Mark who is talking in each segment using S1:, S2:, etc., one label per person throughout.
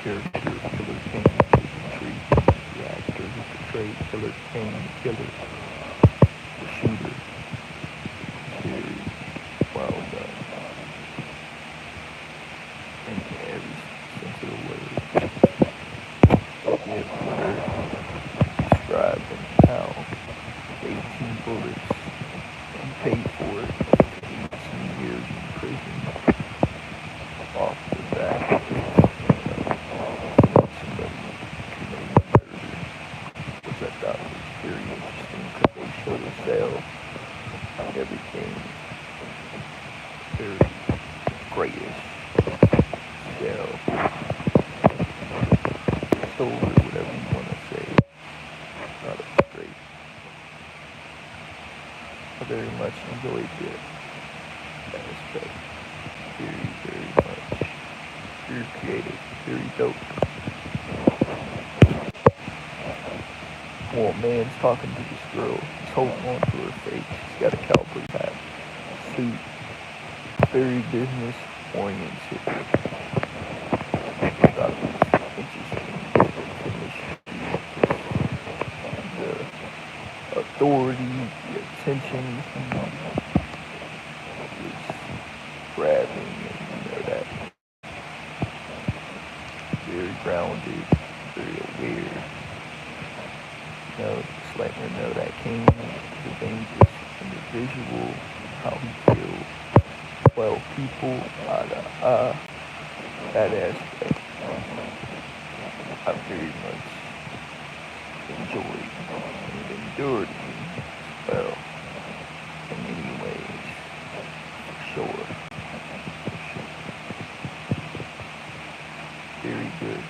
S1: character of Killer Kane is intriguing. The actor who portrayed Killer Kane, the killer, the shooter, is very well done in every sense of the word. Yet we're describing how 18 bullets and paid for it to 18 years in prison off the back of somebody committing murder, which I thought was very interesting because they showed a cell and everything very grayish cell, silver, whatever you want to say. I thought it was great. I very much enjoyed that aspect. Very, very much. Very creative, very dope. Well, a man's talking to this girl. He's holding on to her face. She's got a cowboy hat, suit, very business oriented. I thought it was interesting. The authority, the attention he was grabbing, and that very grounded, very aware. Just letting her know that King is a dangerous individual, how he killed 12 people out of that aspect. I very much enjoyed and endured me as well in many ways, for sure. Very good,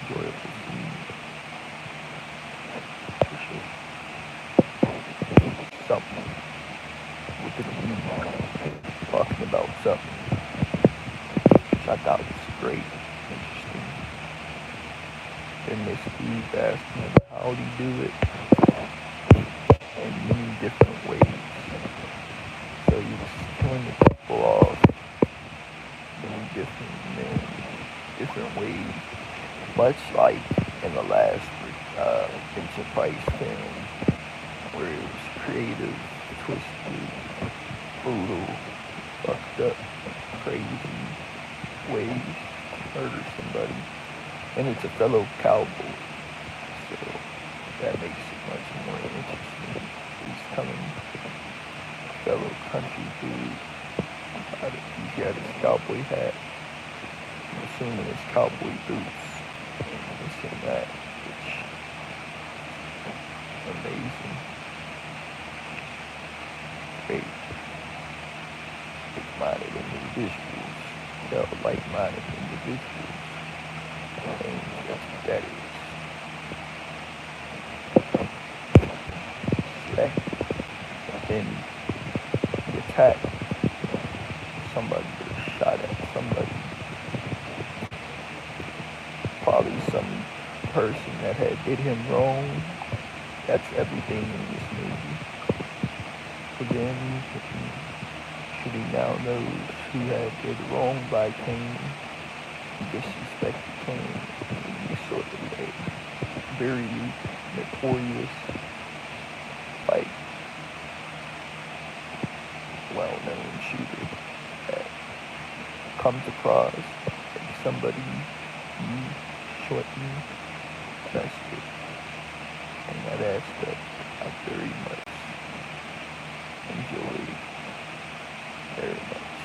S1: enjoyable scene, for sure. Something with the music, talking about something, which I thought was great, interesting. And Miss Steve asked him how he do it in many different ways. So he was killing the people off many different men, different ways. Much like in the last Vincent Price film, where it was creative, twisted, brutal, fucked up, crazy ways to murder somebody. And it's a fellow cowboy, so that makes it much more interesting. He's coming, fellow country dude. He's got his cowboy hat. I'm assuming it's cowboy boots. This and that, which is amazing. Great. Like-minded individuals. They're like-minded individuals. And that's what that is. Then he attacked somebody or shot at somebody. Probably some person that had did him wrong. That's everything in this movie. Again, should he now knows who had did wrong by Kane, disrespected Kane in this sort of way. Very notorious, like, well-known shooter that comes across like somebody you shortly trusted. And that aspect I very much enjoyed, very much.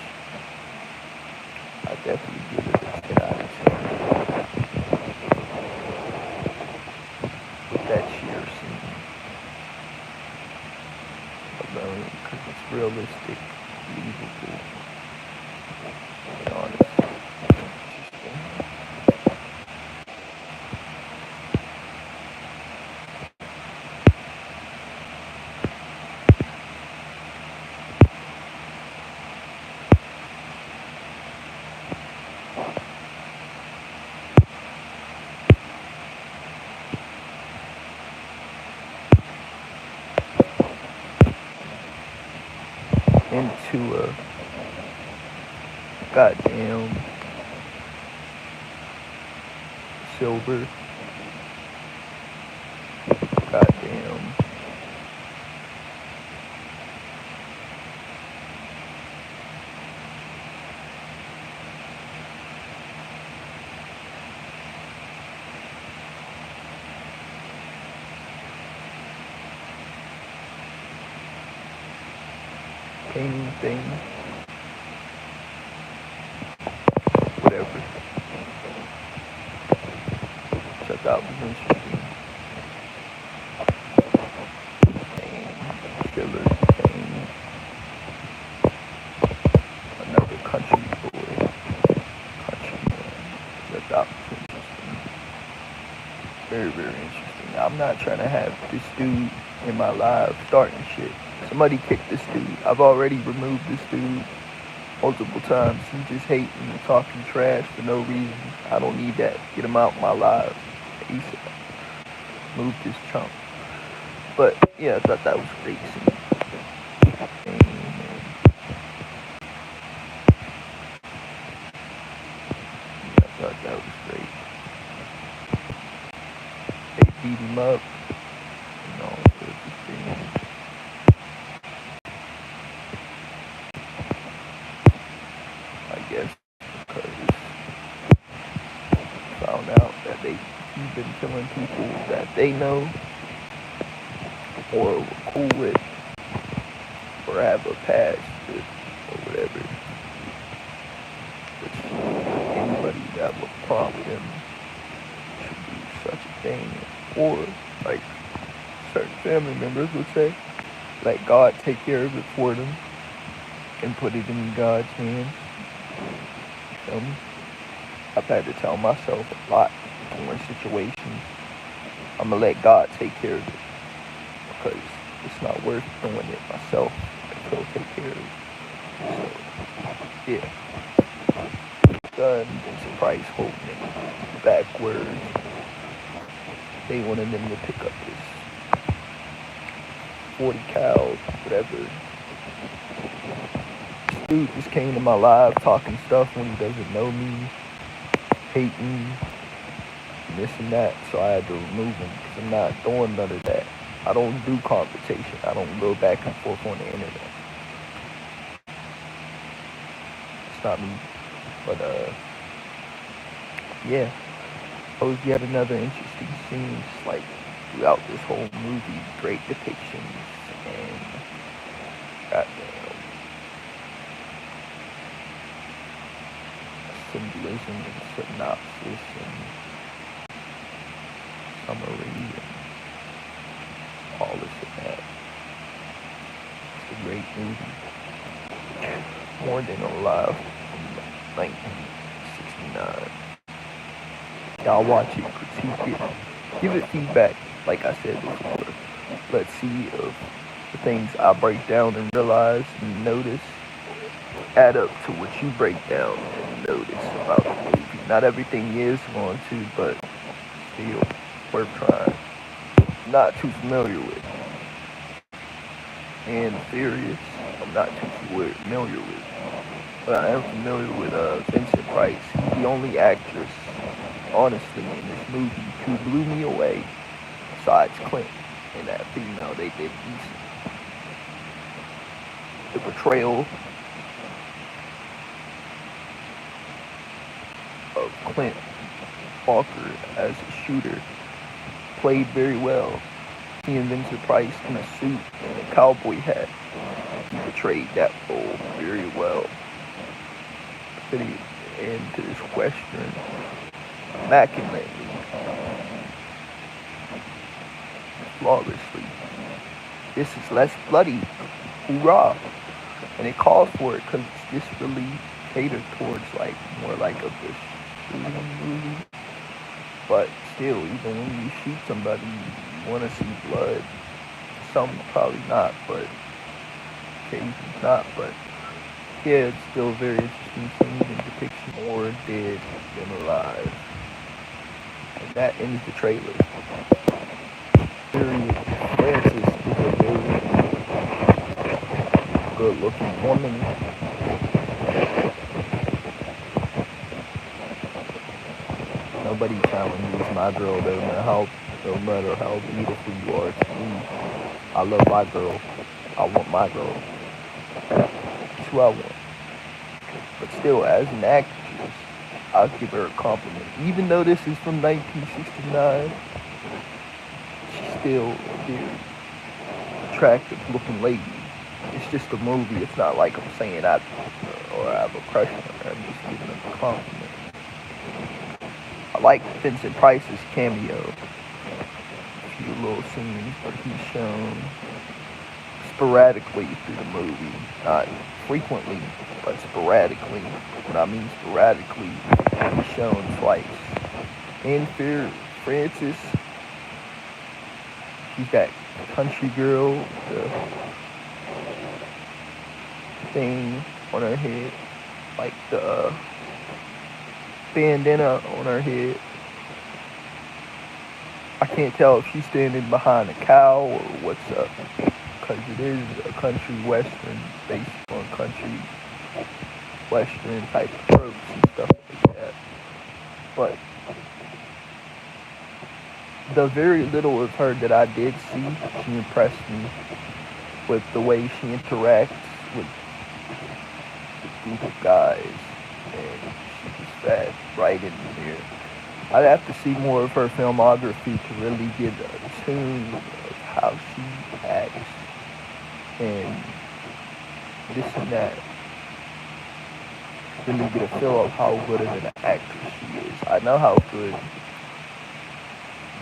S1: I definitely give it a 10 out of 10. With that sheer scene alone, because it's realistic, believable, and honest. Interesting. Into a goddamn silver. Goddamn. Painting thing. Whatever. Which I thought was interesting. Killer Kane. Another country boy. Countryman. Which I thought was interesting. Very, very interesting. I'm not trying to have this dude in my live starting shit. Somebody kick this dude. I've already removed this dude multiple times. He's just hating and talking trash for no reason. I don't need that. Get him out my live. ASAP. Move this chump. But yeah, I thought that was great. And, I thought that was great. They beat him up. You know, so it's just being, I guess, because found out that he's been killing people that they know or were cool with or have a past with or whatever. Which anybody that would prompt him should do such a thing. Or like certain family members would say, let God take care of it for them and put it in God's hands. You feel me? I've had to tell myself a lot in different situations, I'm gonna let God take care of it because it's not worth doing it myself if He'll take care of it. So, yeah. Gun, Vincent Price holding it backwards. They wanted them to pick up this 40 cal, whatever. This dude just came to my live talking stuff when he doesn't know me, hating, this and that, so I had to remove him because I'm not doing none of that. I don't do competition. I don't go back and forth on the internet. It's not me. But yeah. That was yet another interesting scene, like throughout this whole movie. Great depictions and goddamn symbolism and synopsis and summary and all this and that. It's a great movie. More Than Alive from 1969. Y'all watch it, critique it, give it feedback, like I said before. Let's see if the things I break down and realize and notice add up to what you break down and notice about the movie. Not everything is going to, but still worth trying. Not too familiar with. And Furious, I'm not too familiar with. But I am familiar with Vincent Price. He's the only actress, honestly, in this movie who blew me away, besides Clint and that female. They did decent. The portrayal of Clint Walker as a shooter played very well. He and Vincent Price in a suit and a cowboy hat. He portrayed that role very well. And to this Western immaculately, flawlessly. This is less bloody, hoorah! And it calls for it because it's just really catered towards like more like a shooting movie. But still, even when you shoot somebody, you want to see blood. Some probably not, but occasions not. But yeah, it's still very interesting scenes and depiction. More dead than alive. And that ends the trailer. Period. Frances is a very good-looking woman. Nobody challenges my girl, no matter how beautiful you are to me. I love my girl. I want my girl. That's who I want. But still, as an actress, I'll give her a compliment. Even though this is from 1969, she's still a very attractive looking lady. It's just a movie. It's not like I'm saying I have a crush on her. I'm just giving her a compliment. I like Vincent Price's cameo. A few little scenes where he's shown sporadically through the movie. Not frequently, but sporadically. When I mean sporadically, he's shown twice. And Fear Francis, she's that country girl, the thing on her head, like the bandana on her head. I can't tell if she's standing behind a cow or what's up, because it is a country western based on country western type of tropes and stuff like that. But the very little of her that I did see, she impressed me with the way she interacts with a group of guys, and she just fat right in there. I'd have to see more of her filmography to really get a tune of how she acts and this and that. Really get a feel of how good of an actress she is. I know how good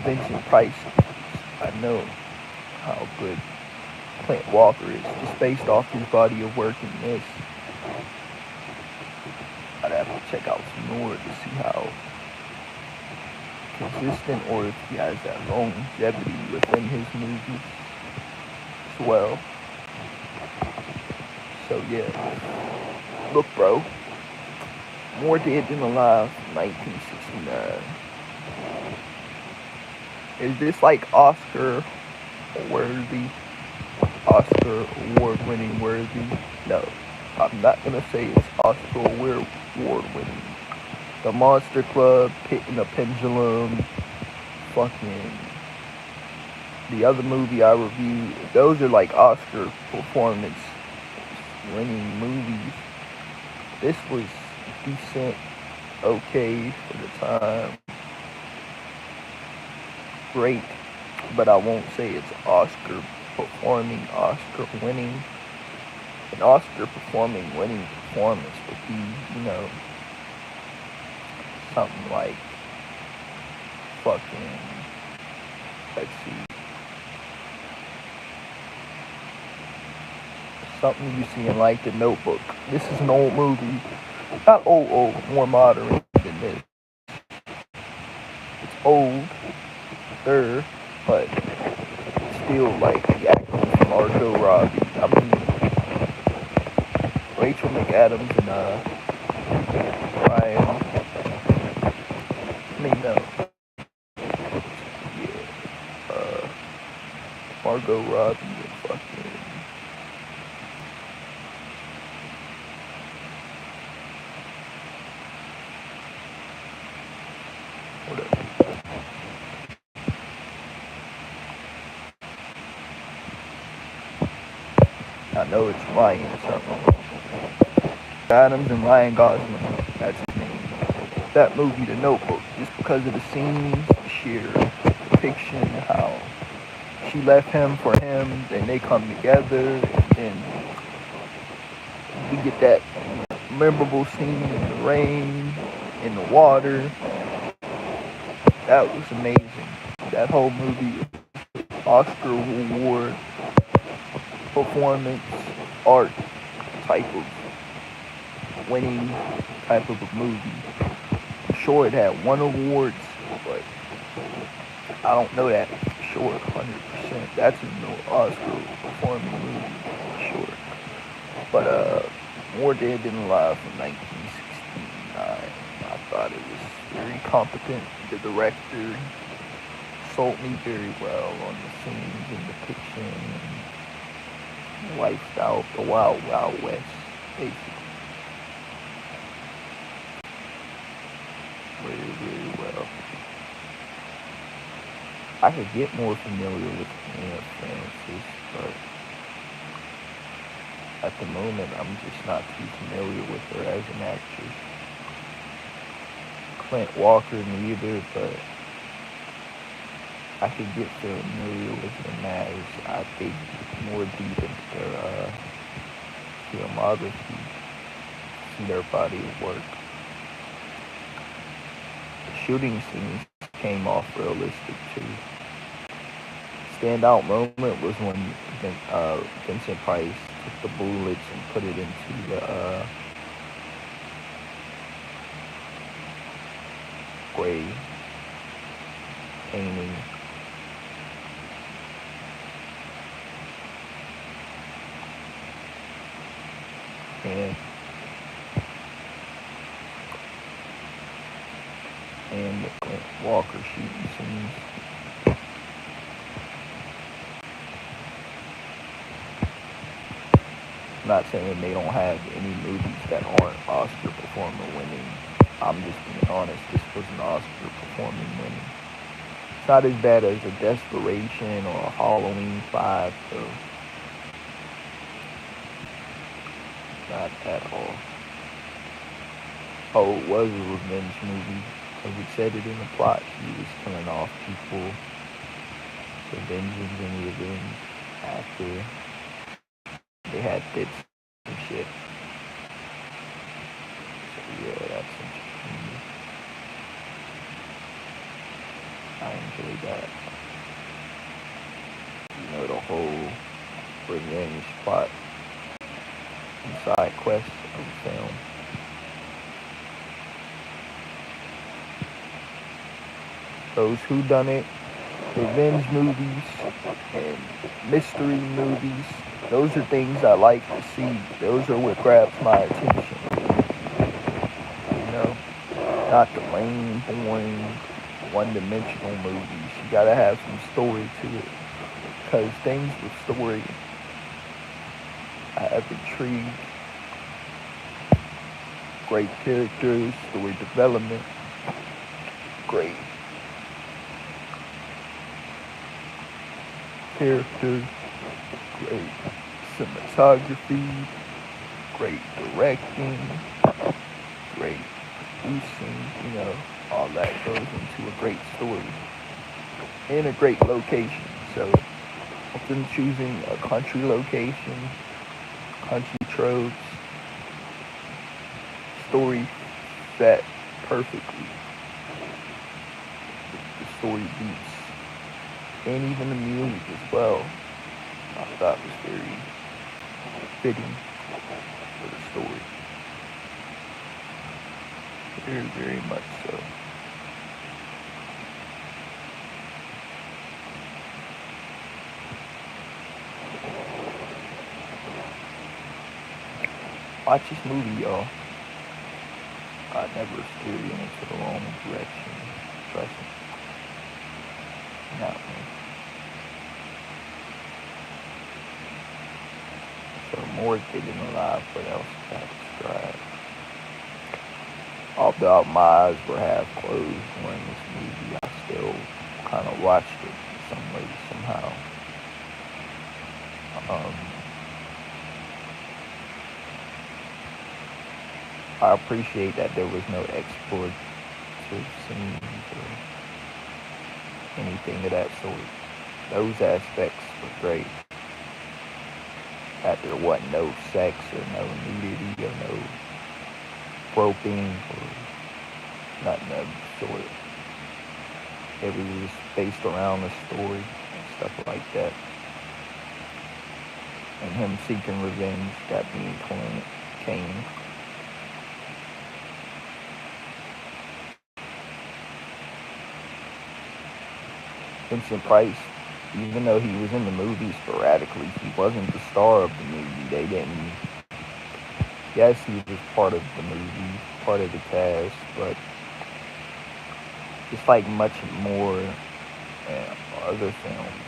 S1: Vincent Price is. I know how good Clint Walker is, just based off his body of work in this. I'd have to check out some more to see how consistent or if he has that longevity within his movies as well. So yeah, look bro, More Dead Than Alive, 1969. Is this like Oscar worthy? Oscar award winning worthy? No, I'm not gonna say it's Oscar award winning. The Monster Club, Pit in a Pendulum, fucking the other movie I reviewed, those are like Oscar performance winning movies. This was decent, okay for the time. Great, but I won't say it's Oscar performing, Oscar winning. An Oscar performing winning performance would be, something like fucking, let's see, something you see in like The Notebook. This is an old movie, not old, more modern than this. It's older, but still like the acting from Margot Robbie. I mean, Rachel McAdams and Ryan. I mean, no. Yeah. Margot Robbie and fucking. Whatever. I know it's Ryan something. Adams and Ryan Gosling. That's his name. That movie, The Notebook, just because of the scenes, the sheer depiction, how she left him for him, then they come together, and we get that memorable scene in the rain, in the water. That was amazing. That whole movie, Oscar award, performance, art type of winning type of a movie. I'm sure it had won awards, but I don't know that for sure, 100%. That's a Oscar performing movie, for sure. But More Dead Than Alive from 1969. I thought it was very competent. The director sold me very well on the scenes and depiction and lifestyle of the Wild Wild West, basically. Very, very well. I could get more familiar with Mia Francis, but at the moment I'm just not too familiar with her as an actress. Clint Walker neither, but I could get familiar with them as I dig more deep into their filmography, see their body of work. The shooting scenes came off realistic too. Standout moment was when Vincent Price took the bullets and put it into the gray painting. And the Clint Walker shooting scenes. I'm not saying they don't have any movies that aren't Oscar performer winning. I'm just being honest, this was an Oscar performing winning. It's not as bad as a Desperation or a Halloween 5, though. Not at all. Oh, it was a revenge movie, because it said it in the plot. He was killing off people for vengeance and revenge after they had bits and shit. So yeah, that's interesting. I enjoyed that. You know, the whole revenge plot and side quest of the film. Those whodunit, revenge movies, and mystery movies, those are things I like to see. Those are what grabs my attention. You know, not the lame, boring, one-dimensional movies. You gotta have some story to it. Because things with story, I have intrigue, great characters, story development, great characters, great cinematography, great directing, great producing, you know, all that goes into a great story and a great location. So often choosing a country location, country tropes, story set perfectly. The story beats, and even the music as well, I thought was very fitting for the story. Very, very much so. Watch this movie, y'all. I never steer you into the wrong direction. Trust me. Not me. So more Hidden Alive, what else can I describe? Although my eyes were half closed during this movie, I still kind of watched it in some way, somehow. I appreciate that there was no exploitative scenes or anything of that sort. Those aspects were great. That there wasn't no sex or no nudity or no groping or nothing of the sort. It was just based around the story and stuff like that. And him seeking revenge, that being Kane. Vincent Price, even though he was in the movie sporadically, he wasn't the star of the movie. They didn't. Yes, he was part of the movie, part of the cast, but just like much more other films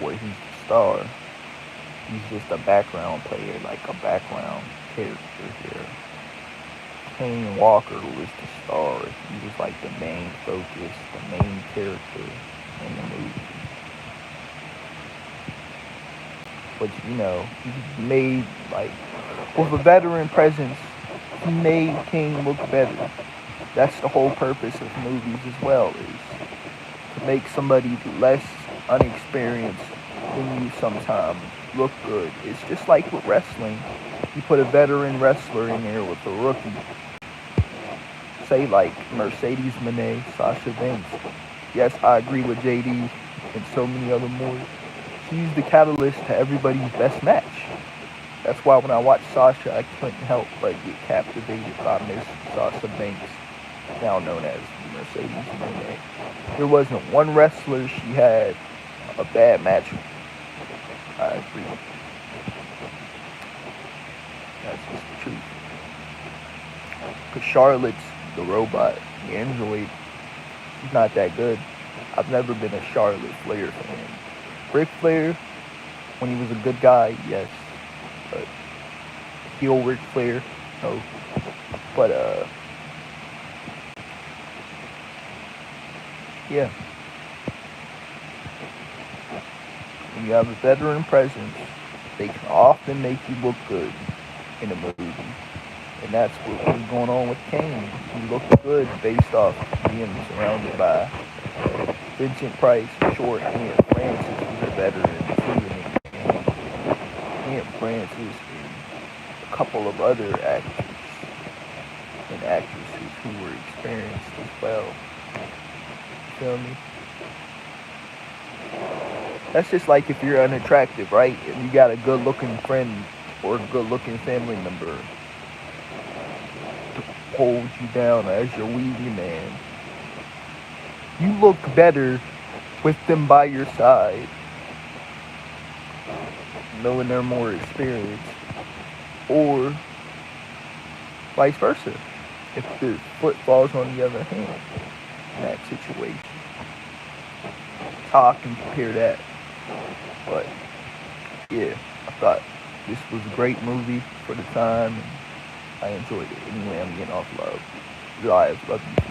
S1: where he's the star, he's just a background player, like a background character here. Kane Walker was the star. He was like the main focus, the main character. in the movie. But you know, he made like with a veteran presence, he made King look better. That's the whole purpose of movies as well, is to make somebody less unexperienced than you sometimes look good. It's just like with wrestling. You put a veteran wrestler in there with a rookie, say like Mercedes Moné, Sasha Banks. Yes, I agree with JD and so many other more. She's the catalyst to everybody's best match. That's why when I watched Sasha, I couldn't help but get captivated by Miss Sasha Banks, now known as Mercedes Moné. There wasn't one wrestler she had a bad match with. I agree. That's just the truth. Because Charlotte's the robot, the android. She's not that good. I've never been a Charlotte Flair fan. Ric Flair, when he was a good guy, yes. But heel Ric Flair, no. But yeah. When you have a veteran presence, they can often make you look good in a movie. And that's what was going on with Kane. He looked good based off being surrounded by Vincent Price, Short, and Francis was a veteran too. And Francis and a couple of other actors and actresses who were experienced as well. You feel me? That's just like if you're unattractive, right? And you got a good looking friend or a good looking family member to hold you down as your weavy man. You look better with them by your side, knowing they're more experienced, or vice versa, if the foot falls on the other hand in that situation. That's how I can compare that. But yeah, I thought this was a great movie for the time, and I enjoyed it. Anyway, I'm getting off love. Live, love you.